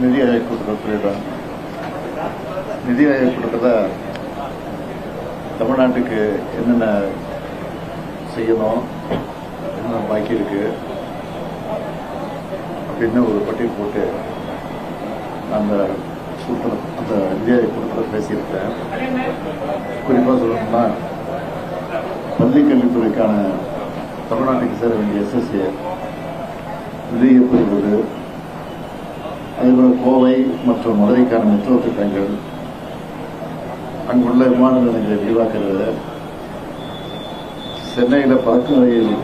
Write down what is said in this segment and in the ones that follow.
நிதி ஆயோக் கூட்டத்தில் சொல்லிடுறேன். நிதி ஆயோக் கூட்டத்தில் தமிழ்நாட்டுக்கு என்னென்ன செய்யணும், என்னென்ன பாக்கி இருக்கு அப்படின்னு ஒரு பட்டியல் போட்டு அந்த நிதி ஆயோக் கூட்டத்தில் பேசியிருக்கேன். குறிப்பாக சொல்லணும்னா பள்ளிக்கல்வித்துறைக்கான தமிழ்நாட்டுக்கு சேர வேண்டிய எஸ்எஸ்ஏ நிதியை பெறுவது, அதேபோல கோவை மற்றும் மதுரைக்கான மெட்ரோ திட்டங்கள், அங்குள்ள விமான நிலையங்களை விரிவாக்குறது, சென்னையில் பறக்கும் ரயில்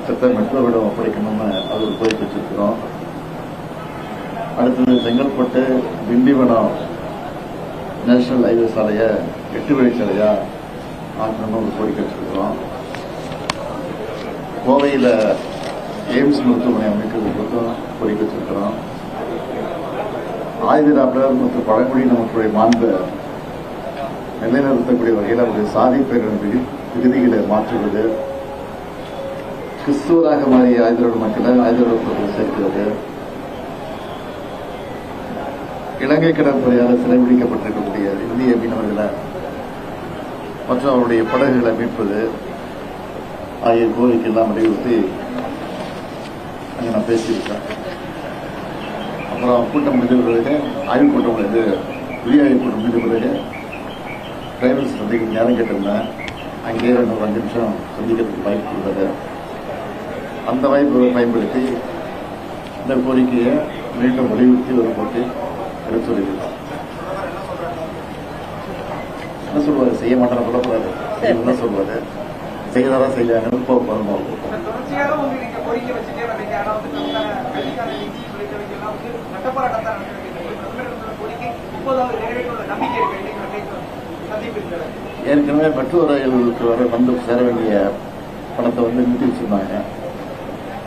திட்டம் மெட்ரோவிடம் ஒப்படைக்கணும்னு அது ஒரு கோரிக்கை வச்சிருக்கிறோம். அடுத்தது செங்கல்பட்டு திண்டிவனம் நேஷனல் ஹைவே சாலையை 8 வழிச்சாலையா ஆக்கணும்னு ஒரு கோரிக்கை வச்சிருக்கிறோம். கோவையில் எய்ம்ஸ் மருத்துவமனை அமைக்கிறது குறித்தும் கோரிக்கை வச்சிருக்கிறோம். ஆயுதராப்டர் மற்றும் பழங்குடியின மக்களுடைய மாண்பை நிலைநிறுத்தக்கூடிய வகையில் அவருடைய சாதி பேரின் விகுதிகளை மாற்றுவது, கிறிஸ்துவராக மாறிய ஆயுதராப்டர் மக்களை ஆயுதராப்டர்கள் சேர்க்கிறது, இலங்கை கடற்படையால் சிறைபிடிக்கப்பட்டிருக்கக்கூடிய இந்திய மீனவர்களை மற்றும் அவருடைய படகுகளை மீட்பது ஆகிய கோரிக்கையெல்லாம் வலியுறுத்தி அங்கே நான் பேசியிருக்கேன். அப்புறம் கூட்டம் முடிந்த பிறகு ஆய்வுக் கூட்டம் புதிய ஆய்வுக் கூட்டம் முடிந்த பிறகு டிரைவர்ஸ் சந்திக்க நேரம் கேட்டிருந்தேன். அங்கேயே 2 நிமிஷம் சந்திக்கிறதுக்கு வாய்ப்பு கொடுத்தது. அந்த வாய்ப்பை பயன்படுத்தி இந்த கோரிக்கையை மீண்டும் வலியுறுத்தி ஒரு போட்டு எடுத்து சொல்லியிருக்கோம். என்ன சொல்லுவாரு, செய்ய மாட்டேன்னு சொல்லக்கூடாது, செய்யணும் சொல்லுவாரு, செய்யறதா செய்யாங்கன்னு போகிறோம். ஏற்கனவே மெட்ரோ ரயில்களுக்கு வந்து சேர வேண்டிய பணத்தை நிறுத்தி வச்சிருந்தாங்க.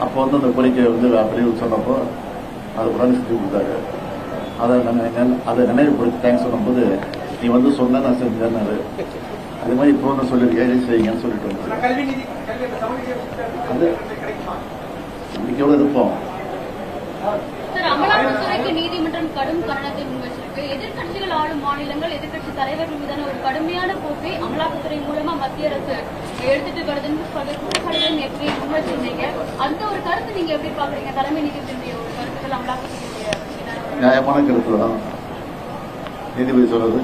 அப்போ அந்த கோரிக்கை அப்படியே சொன்னப்போ அது உடனே செஞ்சு கொடுத்தாரு. அதை நினைவுபடுத்தி தேங்க்ஸ் சொல்லும்போது நீ சொன்ன நான் செஞ்சேன்னாரு. அதே மாதிரி இப்போ ஒன்று சொல்லியிருக்கேன், செய்யுங்கன்னு சொல்லிட்டு வந்தது. அது நம்பிக்கையோடு இருப்போம். அமலாக்கத்துறைக்கு நீதிமன்றம் கடும் கண்டனத்தை முன்வச்சிருக்கு. எதிர்கட்சிகள் ஆளும் மாநிலங்கள் எதிர்கட்சி தலைவர்கள் மீதான ஒரு கடுமையான போக்கை அமலாக்கத்துறை மூலமா மத்திய அரசு எடுத்துட்டு வருதுன்னு குற்றச்சாட்டுகள் எப்படி முன்வச்சிருந்தீங்க? அந்த ஒரு கருத்து நீங்க எப்படி பாக்குறீங்க? தலைமை நீதிபதியுடைய ஒரு கருத்துக்கள் அமலாக்கத்துறை நியாயமான கருத்து தான் நீதிபதி சொல்றது.